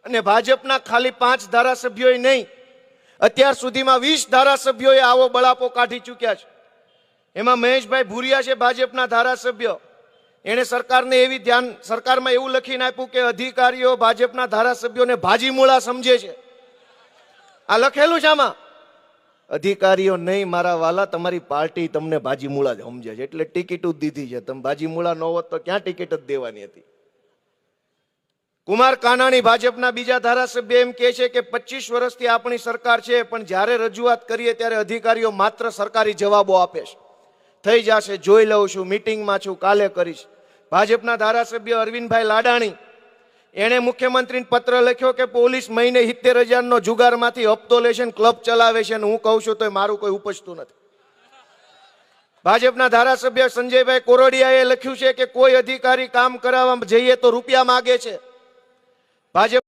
અને ભાજપના ખાલી 5 ધારાસભ્યોએ નહીં, અત્યાર સુધીમાં 20 ધારાસભ્યોએ આવો બળાપો કાઢી ચૂક્યા છે। એમાં મહેશભાઈ ભુરિયા છે, ભાજપના ધારાસભ્ય, એણે સરકારમાં એવું લખીને આપ્યું કે અધિકારીઓ ભાજપના ધારાસભ્યોને ભાજીમૂળા સમજે છે। આ લખેલું છે આમાં। અધિકારીઓ નહીં મારા વાલા, તમારી પાર્ટી તમને ભાજીમૂળા જ સમજે છે, એટલે ટિકિટ જ દીધી છે। તમે ભાજીમૂળા ન હોત તો ક્યાં ટિકિટ જ દેવાની હતી। કુમાર કાનાણી ભાજપના બીજા ધારાસભ્ય એમ કહે છે કે 25 વર્ષથી આપણી સરકાર છે, પણ જ્યારે રજૂઆત કરીએ ત્યારે અધિકારીઓ માત્ર સરકારી જવાબો આપે છે। થઈ જશે, જોઈ લઉં છું, મીટિંગમાં છું, કાલે કરીશ। ભાજપના ધારાસભ્ય અરવિંદભાઈ લાડાણી, એણે મુખ્યમંત્રીને પત્ર લખ્યો કે પોલીસ મહિને 70,000નો જુગારમાંથી હપ્તો લે છે, ક્લબ ચલાવે છે, અને હું કહું છું તો મારું કોઈ ઉપજતું નથી। ભાજપના ધારાસભ્ય સંજયભાઈ કોરડિયાએ લખ્યું છે કે કોઈ અધિકારી કામ કરાવવા જઈએ તો રૂપિયા માગે છે। ભાજપ